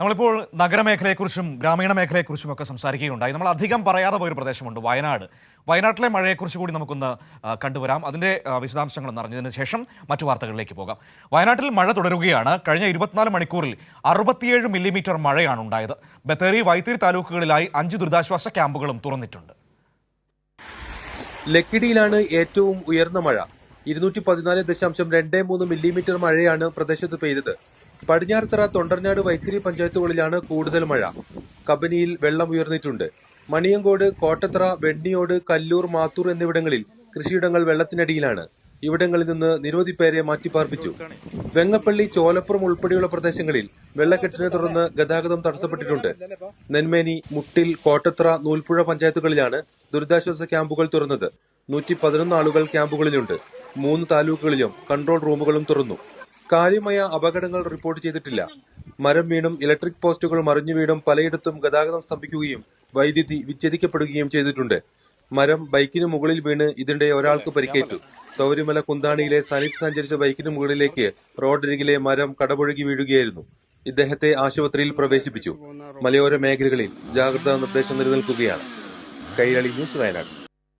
നമ്മളിപ്പോൾ നഗരമേഖലയെക്കുറിച്ചും ഗ്രാമീണ മേഖലയെക്കുറിച്ചും ഒക്കെ സംസാരിക്കുകയുണ്ടായി. നമ്മൾ അധികം പറയാതെ പോയൊരു പ്രദേശമുണ്ട്, വയനാട്. വയനാട്ടിലെ മഴയെക്കുറിച്ച് കൂടി നമുക്കൊന്ന് കണ്ടുവരാം. അതിൻ്റെ വിശദാംശങ്ങൾ അറിഞ്ഞതിന് ശേഷം മറ്റു വാർത്തകളിലേക്ക് പോകാം. വയനാട്ടിൽ മഴ തുടരുകയാണ്. കഴിഞ്ഞ 24 മണിക്കൂറിൽ 67 മില്ലിമീറ്റർ മഴയാണ് ഉണ്ടായത്. ബത്തേരി, വൈത്തിരി താലൂക്കുകളിലായി 5 ദുരിതാശ്വാസ ക്യാമ്പുകളും തുറന്നിട്ടുണ്ട്. ലക്കിടിയിലാണ് ഏറ്റവും ഉയർന്ന മഴ. 214.23 മില്ലിമീറ്റർ മഴയാണ് പ്രദേശത്ത് പെയ്തത്. പടിഞ്ഞാറത്തറ, തൊണ്ടർനാട്, വൈത്തിരി പഞ്ചായത്തുകളിലാണ് കൂടുതൽ മഴ. കബനിയിൽ വെള്ളം ഉയർന്നിട്ടുണ്ട്. മണിയങ്കോട്, കോട്ടത്തറ, വെണ്ണിയോട്, കല്ലൂർ, മാത്തൂർ എന്നിവിടങ്ങളിൽ കൃഷിയിടങ്ങൾ വെള്ളത്തിനടിയിലാണ്. ഇവിടങ്ങളിൽ നിന്ന് നിരവധി പേരെ മാറ്റിപ്പാർപ്പിച്ചു. വെങ്ങപ്പള്ളി, ചോലപ്പുറം ഉൾപ്പെടെയുള്ള പ്രദേശങ്ങളിൽ വെള്ളക്കെട്ടിനെ തുടർന്ന് ഗതാഗതം തടസ്സപ്പെട്ടിട്ടുണ്ട്. നെന്മേനി, മുട്ടിൽ, കോട്ടത്തറ, നൂൽപ്പുഴ പഞ്ചായത്തുകളിലാണ് ദുരിതാശ്വാസ ക്യാമ്പുകൾ തുറന്നത്. 111 ആളുകൾ ക്യാമ്പുകളിലുണ്ട്. 3 താലൂക്കുകളിലും കൺട്രോൾ റൂമുകളും തുറന്നു. കാര്യമായ അപകടങ്ങൾ റിപ്പോർട്ട് ചെയ്തിട്ടില്ല. മരം വീണും ഇലക്ട്രിക് പോസ്റ്റുകൾ മറിഞ്ഞു വീണും പലയിടത്തും ഗതാഗതം സ്തംഭിക്കുകയും വൈദ്യുതി വിച്ഛേദിക്കപ്പെടുകയും ചെയ്തിട്ടുണ്ട്. മരം ബൈക്കിന് മുകളിൽ വീണ് ഇതിനിടെ ഒരാൾക്ക് പരിക്കേറ്റു. തൗരിമല കുന്താണിയിലെ സനിത് സഞ്ചരിച്ച ബൈക്കിന് മുകളിലേക്ക് റോഡരികിലെ മരം കടപുഴകി വീഴുകയായിരുന്നു. ഇദ്ദേഹത്തെ ആശുപത്രിയിൽ പ്രവേശിപ്പിച്ചു. മലയോര മേഖലകളിൽ ജാഗ്രതാ നിർദ്ദേശം നിലനിൽക്കുകയാണ്. കൈരളി ന്യൂസ്, വയനാട്.